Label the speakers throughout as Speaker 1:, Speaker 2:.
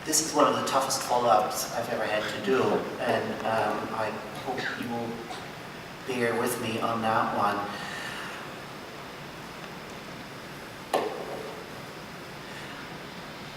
Speaker 1: This is one of the toughest follow-ups I've ever had to do, and I hope you will bear with me on that one.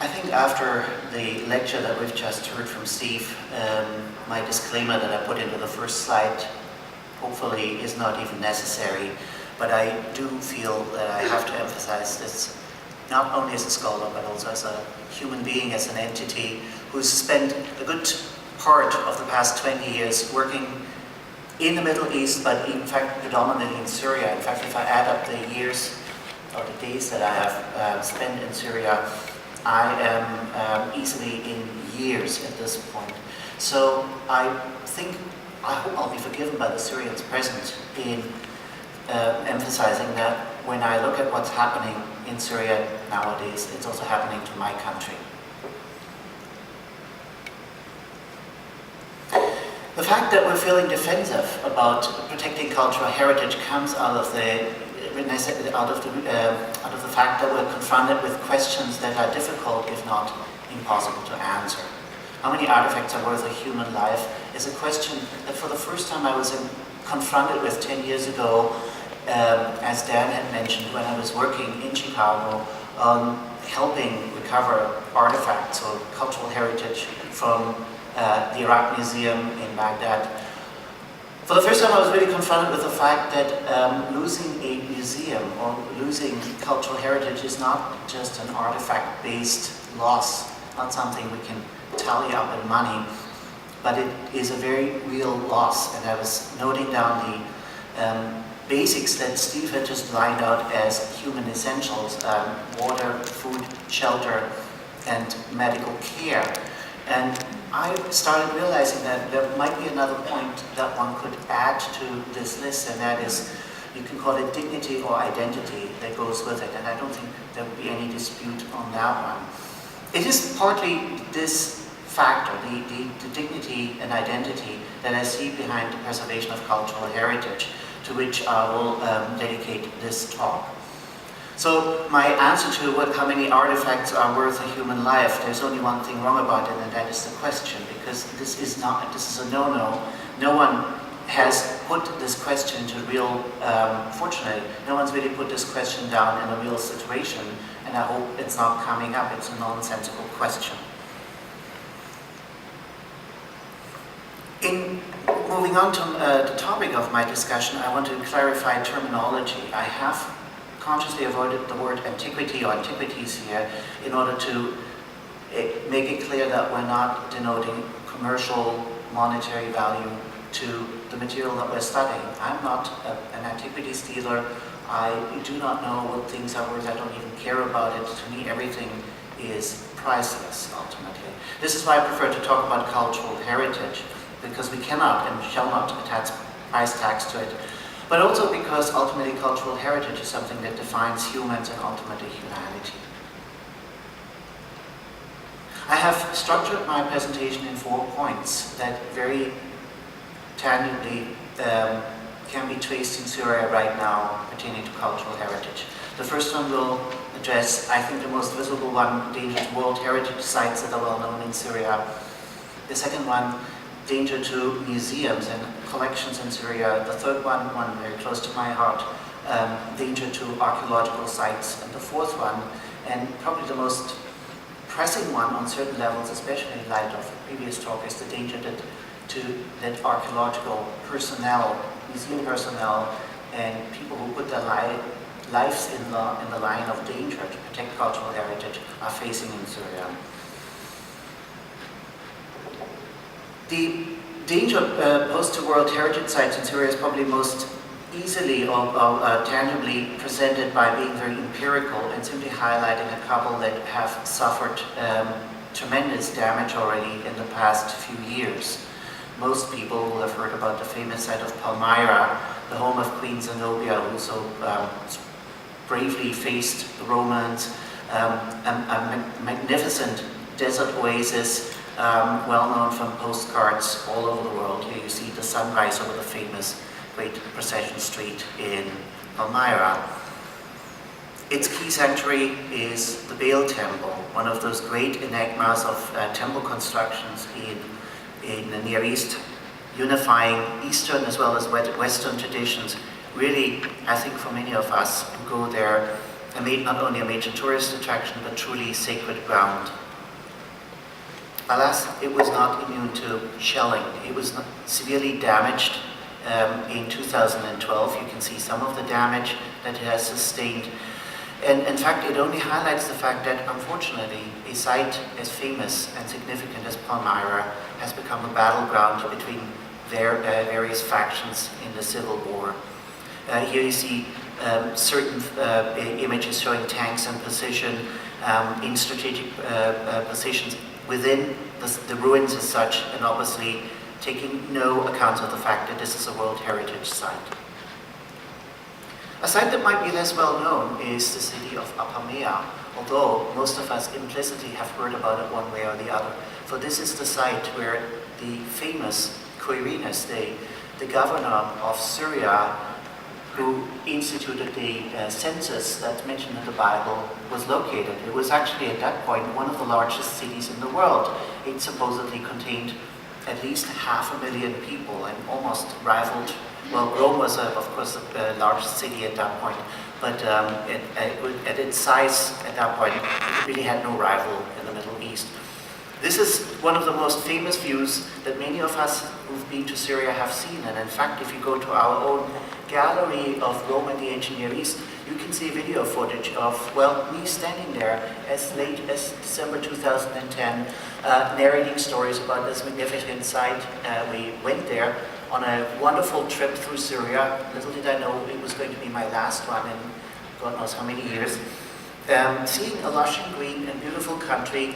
Speaker 1: I think after the lecture that we've just heard from Steve, my disclaimer that I put into the first slide hopefully is not even necessary, but I do feel that I have to emphasize this not only as a scholar, but also as a human being, as an entity who's spent a good part of the past 20 years working in the Middle East, but in fact predominantly in Syria. In fact, if I add up the years or the days that I have spent in Syria, I am easily in years at this point. So I hope I'll be forgiven by the Syrians present in emphasizing that when I look at what's happening in Syria nowadays, it's also happening to my country. The fact that we're feeling defensive about protecting cultural heritage comes out of the fact that we're confronted with questions that are difficult, if not impossible, to answer. How many artifacts are worth a human life is a question that for the first time I was confronted with 10 years ago, as Dan had mentioned, when I was working in Chicago on helping recover artifacts or cultural heritage from the Iraq Museum in Baghdad. For the first time I was really confronted with the fact that losing a museum or losing cultural heritage is not just an artifact-based loss, not something we can tally up in money, but it is a very real loss. And I was noting down the basics that Steve had just lined out as human essentials, water, food, shelter, and medical care. And I started realizing that there might be another point that one could add to this list, and that is, you can call it dignity or identity that goes with it, and I don't think there would be any dispute on that one. It is partly this factor, the dignity and identity, that I see behind the preservation of cultural heritage, to which I will dedicate this talk. So my answer to how many artifacts are worth a human life, there's only one thing wrong about it, and that is the question, because this is a no-no. No one has put this question to real, fortunately, no one's really put this question down in a real situation, and I hope it's not coming up. It's a nonsensical question. In moving on to the topic of my discussion, I want to clarify terminology. I have consciously avoided the word antiquity or antiquities here in order to make it clear that we're not denoting commercial, monetary value to the material that we're studying. I'm not an antiquities dealer. I do not know what things are worth. I don't even care about it. To me, everything is priceless, ultimately. This is why I prefer to talk about cultural heritage, because we cannot and shall not attach price tags to it, but also because ultimately cultural heritage is something that defines humans and ultimately humanity. I have structured my presentation in 4 points that very tangibly can be traced in Syria right now pertaining to cultural heritage. The first one will address, I think, the most visible one, danger to world heritage sites that are well known in Syria. The second one, danger to museums and collections in Syria. The third one very close to my heart, danger to archaeological sites. And the fourth one, and probably the most pressing one on certain levels, especially in light of the previous talk, is the danger that archaeological personnel, museum personnel, and people who put their lives in the line of danger to protect cultural heritage are facing in Syria. The danger posed to world heritage sites in Syria is probably most easily or tangibly presented by being very empirical and simply highlighting a couple that have suffered tremendous damage already in the past few years. Most people will have heard about the famous site of Palmyra, the home of Queen Zenobia, who so bravely faced the Romans, a magnificent desert oasis, well known from postcards all over the world. Here you see the sunrise over the famous Great Procession Street in Palmyra. Its key sanctuary is the Baal Temple, one of those great enigmas of temple constructions in the Near East, unifying Eastern as well as Western traditions. Really, I think for many of us who go there, not only a major tourist attraction, but truly sacred ground. Alas, it was not immune to shelling. It was severely damaged in 2012. You can see some of the damage that it has sustained. And in fact, it only highlights the fact that, unfortunately, a site as famous and significant as Palmyra has become a battleground between various factions in the Civil War. Here you see certain images showing tanks in position, in strategic positions within the ruins as such, and obviously taking no account of the fact that this is a World Heritage Site. A site that might be less well known is the city of Apamea, although most of us implicitly have heard about it one way or the other. For this is the site where the famous Quirinus, the governor of Syria, who instituted the census that's mentioned in the Bible, was located. It was actually at that point one of the largest cities in the world. It supposedly contained at least 500,000 people and almost rivaled. Well, Rome was, of course, the largest city at that point, but at its size at that point, it really had no rival in the Middle East. This is one of the most famous views that many of us who've been to Syria have seen, and in fact, if you go to our own gallery of Rome and the ancient Near East, you can see video footage of, well, me standing there as late as December 2010, narrating stories about this magnificent site. We went there on a wonderful trip through Syria. Little did I know it was going to be my last one in God knows how many years. Seeing a lush and green and beautiful country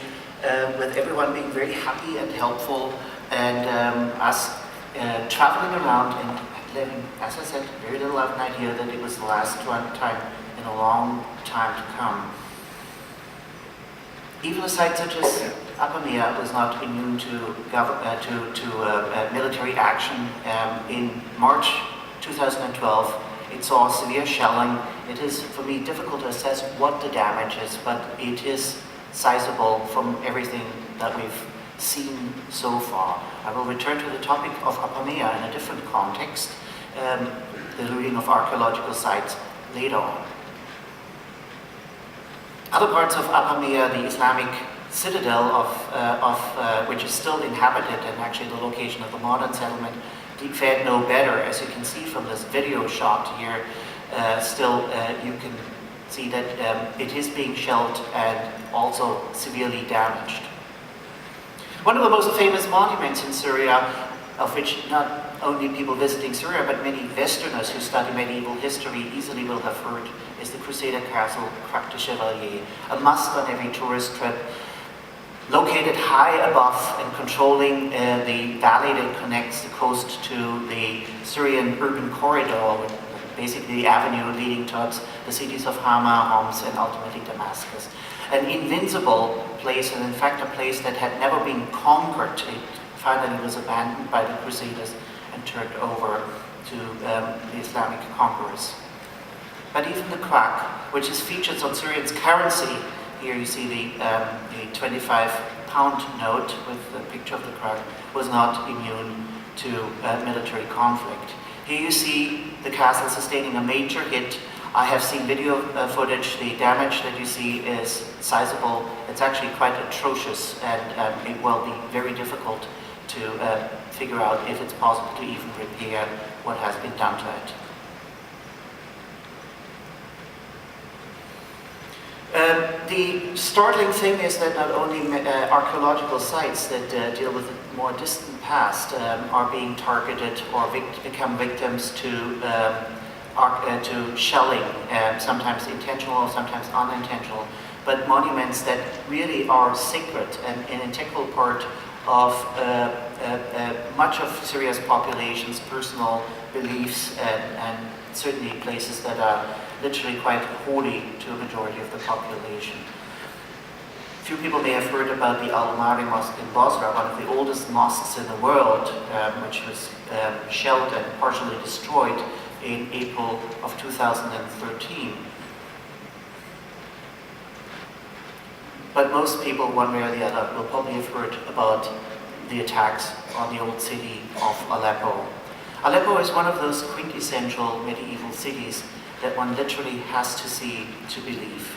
Speaker 1: with everyone being very happy and helpful, and us traveling around and living, as I said, very little of an idea that it was the last time in a long time to come. Even a site such as Apamea was not immune to military action. In March 2012, it saw severe shelling. It is, for me, difficult to assess what the damage is, but it is sizable from everything that we've seen so far. I will return to the topic of Apamea in a different context, the looting of archaeological sites, later on. Other parts of Apamea, the Islamic citadel which is still inhabited, and actually the location of the modern settlement, fared no better. As you can see from this video shot here, you can see that it is being shelled and also severely damaged. One of the most famous monuments in Syria, of which not only people visiting Syria, but many Westerners who study medieval history easily will have heard, is the Crusader Castle, Crac de Chevalier, a must on every tourist trip, located high above and controlling the valley that connects the coast to the Syrian urban corridor, basically the avenue leading towards the cities of Hama, Homs, and ultimately Damascus. An invincible place, and in fact a place that had never been conquered. It finally was abandoned by the Crusaders and turned over to the Islamic conquerors. But even the Crac, which is featured on Syrian's currency, here you see the 25-pound note with the picture of the Crac, was not immune to military conflict. Here you see the castle sustaining a major hit. I have seen video footage. The damage that you see is sizable. It's actually quite atrocious, and it will be very difficult to figure out if it's possible to even repair what has been done to it. The startling thing is that not only archaeological sites that deal with the more distant past are being targeted or become victims to shelling, sometimes intentional, sometimes unintentional, but monuments that really are sacred and an integral part of much of Syria's population's personal beliefs, and certainly places that are literally quite holy to a majority of the population. Few people may have heard about the Al-Mari Mosque in Basra, one of the oldest mosques in the world, which was shelled and partially destroyed in April of 2013. But most people, one way or the other, will probably have heard about the attacks on the old city of Aleppo. Aleppo is one of those quintessential medieval cities that one literally has to see to believe.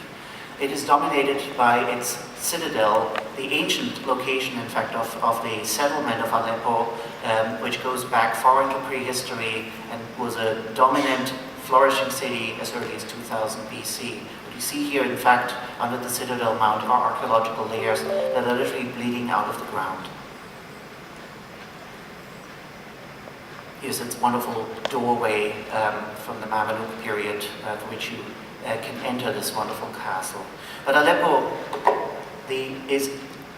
Speaker 1: It is dominated by its citadel, the ancient location, in fact, of the settlement of Aleppo, which goes back far into prehistory and was a dominant, flourishing city as early as 2000 BC. What you see here, in fact, under the citadel mount are archaeological layers that are literally bleeding out of the ground. Here's its wonderful doorway from the Mamluk period through which you can enter this wonderful castle. But Aleppo is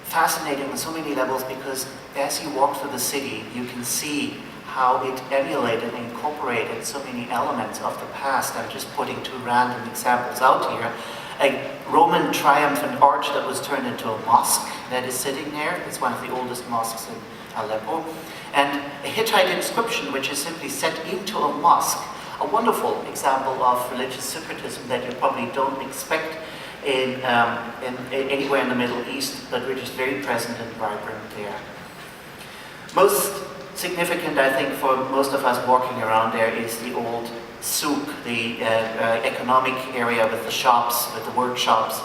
Speaker 1: fascinating on so many levels because as you walk through the city, you can see how it emulated and incorporated so many elements of the past. I'm just putting two random examples out here. A Roman triumphant arch that was turned into a mosque that is sitting there. It's one of the oldest mosques in Aleppo. And a Hittite inscription which is simply set into a mosque. A wonderful example of religious syncretism that you probably don't expect in anywhere in the Middle East, but which is very present and vibrant there. Most significant, I think, for most of us walking around there is the old souk, the economic area with the shops, with the workshops,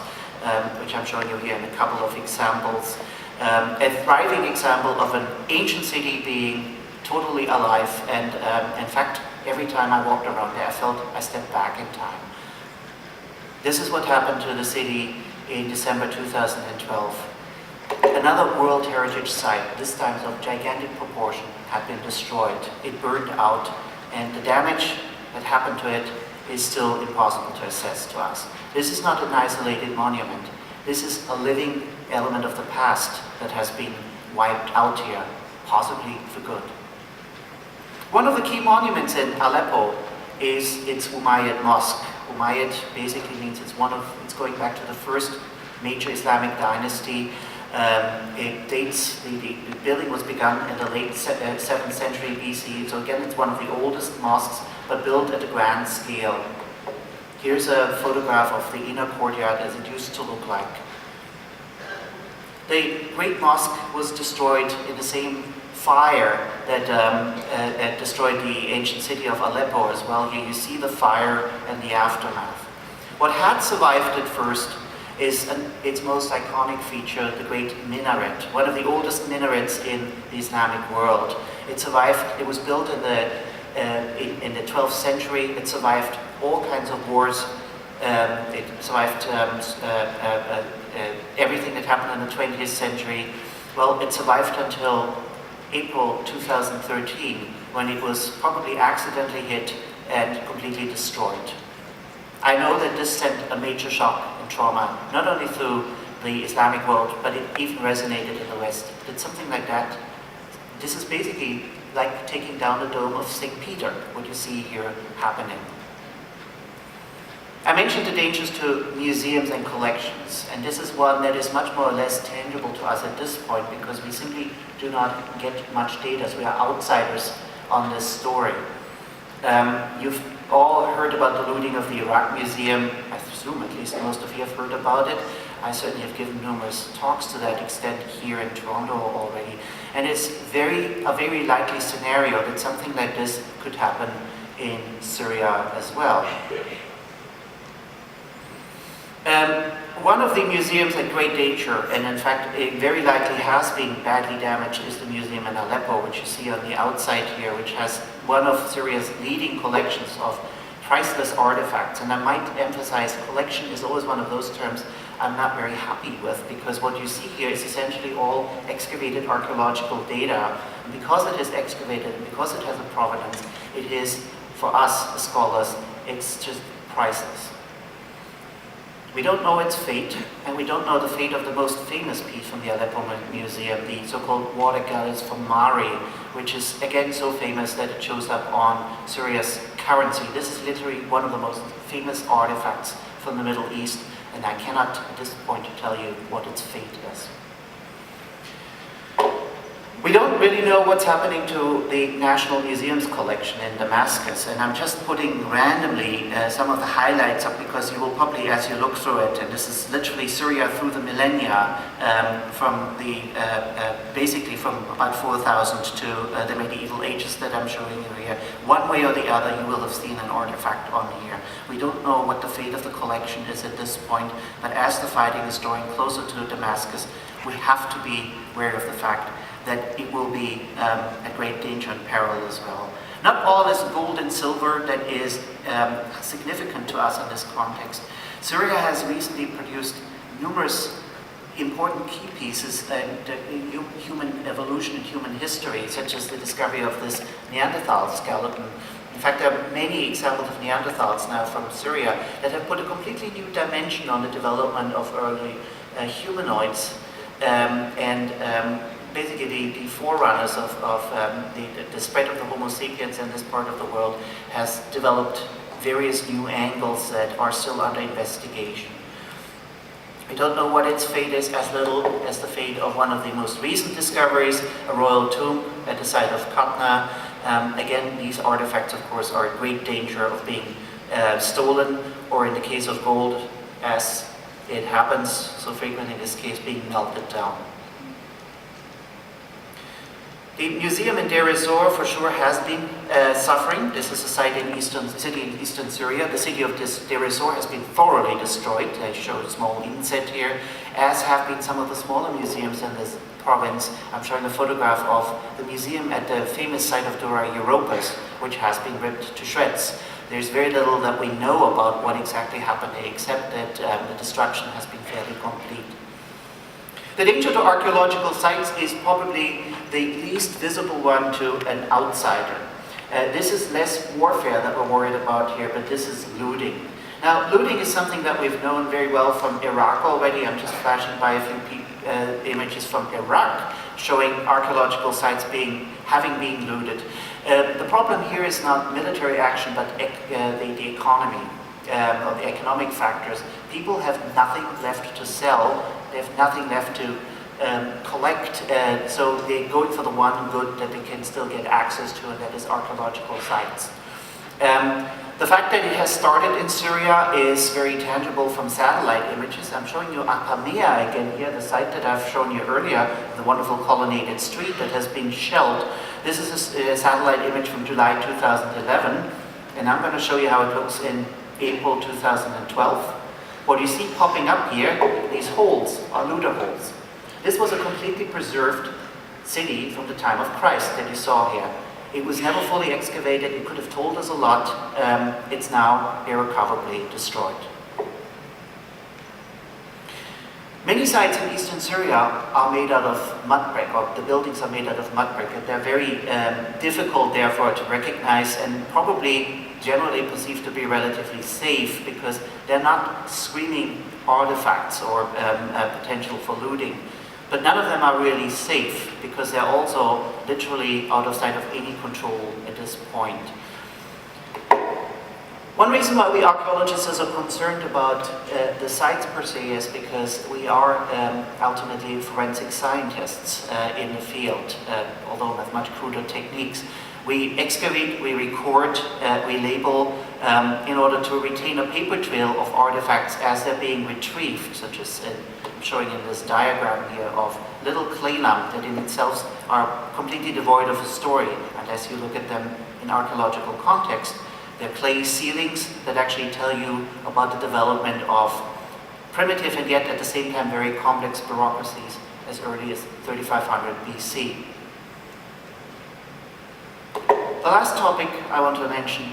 Speaker 1: which I'm showing you here in a couple of examples. A thriving example of an ancient city being totally alive, and in fact, every time I walked around there, I felt I stepped back in time. This is what happened to the city in December 2012. Another World Heritage Site, this time of gigantic proportion, had been destroyed. It burned out, and the damage that happened to it is still impossible to assess to us. This is not an isolated monument. This is a living element of the past that has been wiped out here, possibly for good. One of the key monuments in Aleppo is its Umayyad Mosque. Umayyad basically means it's going back to the first major Islamic dynasty. It dates, the building was begun in the late 7th century BC, so again it's one of the oldest mosques, but built at a grand scale. Here's a photograph of the inner courtyard as it used to look like. The Great Mosque was destroyed in the same fire that destroyed the ancient city of Aleppo as well. Here you see the fire and the aftermath. What had survived at first is its most iconic feature, the Great Minaret, one of the oldest minarets in the Islamic world. It survived, it was built in the 12th century, it survived all kinds of wars, it survived everything that happened in the 20th century. Well, it survived until April 2013, when it was probably accidentally hit and completely destroyed. I know that this sent a major shock and trauma, not only through the Islamic world, but it even resonated in the West. Did something like that? This is basically like taking down the dome of St. Peter, what you see here happening. I mentioned the dangers to museums and collections, and this is one that is much more or less tangible to us at this point because we simply do not get much data, so we are outsiders on this story. You've all heard about the looting of the Iraq Museum. I presume at least most of you have heard about it. I certainly have given numerous talks to that extent here in Toronto already. And it's a very likely scenario that something like this could happen in Syria as well. One of the museums in great danger, and in fact it very likely has been badly damaged, is the museum in Aleppo, which you see on the outside here, which has one of Syria's leading collections of priceless artifacts. And I might emphasize, collection is always one of those terms I'm not very happy with, because what you see here is essentially all excavated archaeological data. And because it is excavated, and because it has a provenance, it is, for us as scholars, it's just priceless. We don't know its fate, and we don't know the fate of the most famous piece from the Aleppo Museum, the so-called water galleys from Mari, which is again so famous that it shows up on Syria's currency. This is literally one of the most famous artifacts from the Middle East, and I cannot at this point tell you what its fate is. We don't really know what's happening to the National Museum's collection in Damascus, and I'm just putting randomly some of the highlights up because you will probably, as you look through it, and this is literally Syria through the millennia, from the basically from about 4000 to the medieval ages that I'm showing you here. One way or the other, you will have seen an artifact on here. We don't know what the fate of the collection is at this point, but as the fighting is drawing closer to Damascus, we have to be aware of the fact that it will be a great danger and peril as well. Not all is gold and silver that is significant to us in this context. Syria has recently produced numerous important key pieces in human evolution and human history, such as the discovery of this Neanderthal skeleton. In fact, there are many examples of Neanderthals now from Syria that have put a completely new dimension on the development of early humanoids, basically the forerunners of the spread of the Homo sapiens in this part of the world has developed various new angles that are still under investigation. We don't know what its fate is, as little as the fate of one of the most recent discoveries, a royal tomb at the site of Patna. Again, these artifacts, of course, are in great danger of being stolen, or in the case of gold, as it happens so frequently in this case, being melted down. The museum in Deir ez-Zor for sure has been suffering. This is a site in city in eastern Syria. The city of Deir ez-Zor has been thoroughly destroyed. I show a small inset here, as have been some of the smaller museums in this province. I'm showing a photograph of the museum at the famous site of Dura Europos, which has been ripped to shreds. There's very little that we know about what exactly happened, except that the destruction has been fairly complete. The danger to archaeological sites is probably the least visible one to an outsider. This is less warfare that we're worried about here, but this is looting. Now, looting is something that we've known very well from Iraq already. I'm just flashing by a few images from Iraq showing archaeological sites having been looted. The problem here is not military action, but the economy, or the economic factors. People have nothing left to sell. They have nothing left to collect, so they're going for the one good that they can still get access to, and that is archaeological sites. The fact that it has started in Syria is very tangible from satellite images. I'm showing you Apamea again here, the site that I've shown you earlier, the wonderful colonnaded street that has been shelled. This is a satellite image from July 2011, and I'm going to show you how it looks in April 2012. What you see popping up here, these holes are looter holes. This was a completely preserved city from the time of Christ that you saw here. It was never fully excavated. It could have told us a lot. It's now irrecoverably destroyed. Many sites in eastern Syria are made out of mud brick, or the buildings are made out of mud brick, and they're very difficult, therefore, to recognize, and probably generally perceived to be relatively safe because they're not screaming artifacts or potential for looting. But none of them are really safe because they're also literally out of sight of any control at this point. One reason why we archaeologists are concerned about the sites per se is because we are ultimately forensic scientists in the field, although with much cruder techniques. We excavate, we record, we label in order to retain a paper trail of artifacts as they're being retrieved, such as showing in this diagram here of little clay lumps that in itself are completely devoid of a story. And as you look at them in archaeological context, they're clay ceilings that actually tell you about the development of primitive and yet at the same time very complex bureaucracies as early as 3500 BC. The last topic I want to mention,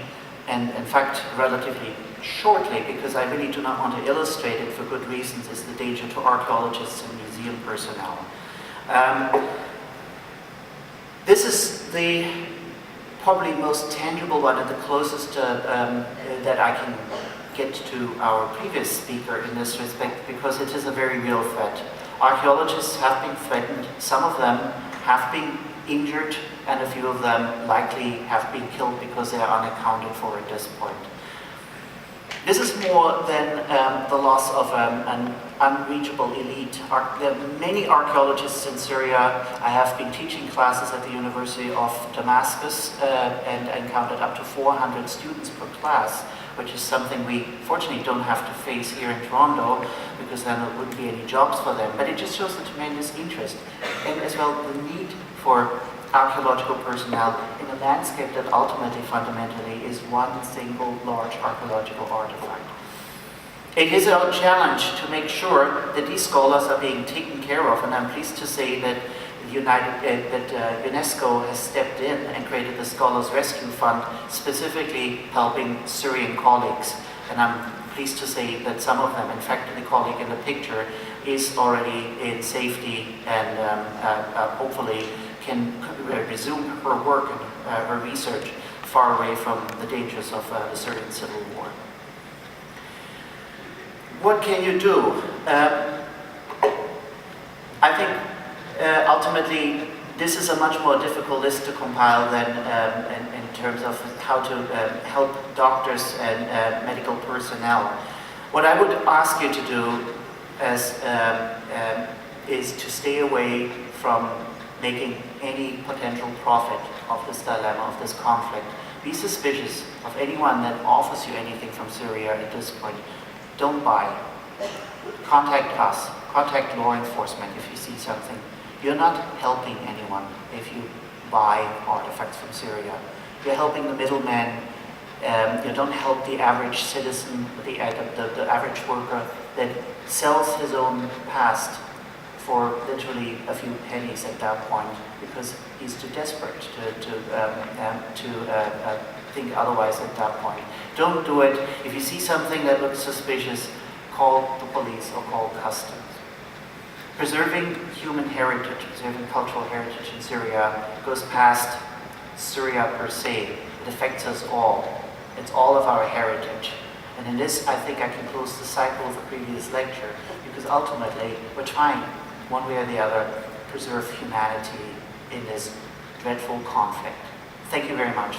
Speaker 1: and in fact relatively shortly because I really do not want to illustrate it for good reasons, is the danger to archaeologists and museum personnel. This is the probably most tangible one and the closest that I can get to our previous speaker in this respect, because it is a very real threat. Archaeologists have been threatened, some of them have been injured, and a few of them likely have been killed because they are unaccounted for at this point. This is more than the loss of an unreachable elite. There are many archaeologists in Syria. I have been teaching classes at the University of Damascus and encountered up to 400 students per class, which is something we fortunately don't have to face here in Toronto, because then there wouldn't be any jobs for them. But it just shows the tremendous interest and as well the need for archaeological personnel in a landscape that ultimately, fundamentally, is one single large archaeological artifact. It is a challenge to make sure that these scholars are being taken care of, and I'm pleased to say that UNESCO has stepped in and created the Scholars Rescue Fund, specifically helping Syrian colleagues. And I'm pleased to say that some of them, in fact, the colleague in the picture, is already in safety and hopefully can resume her work and her research far away from the dangers of the Syrian civil war. What can you do? I think ultimately this is a much more difficult list to compile than in terms of how to help doctors and medical personnel. What I would ask you to do is to stay away from making any potential profit of this dilemma, of this conflict. Be suspicious of anyone that offers you anything from Syria at this point. Don't buy. Contact us. Contact law enforcement if you see something. You're not helping anyone if you buy artifacts from Syria. You're helping the middleman. You don't help the average citizen, the average worker that sells his own past for literally a few pennies at that point, because he's too desperate to think otherwise at that point. Don't do it. If you see something that looks suspicious, call the police or call customs. Preserving human heritage, preserving cultural heritage in Syria goes past Syria per se. It affects us all. It's all of our heritage. And in this, I think I can close the cycle of the previous lecture, because ultimately, we're trying, one way or the other, preserve humanity in this dreadful conflict. Thank you very much.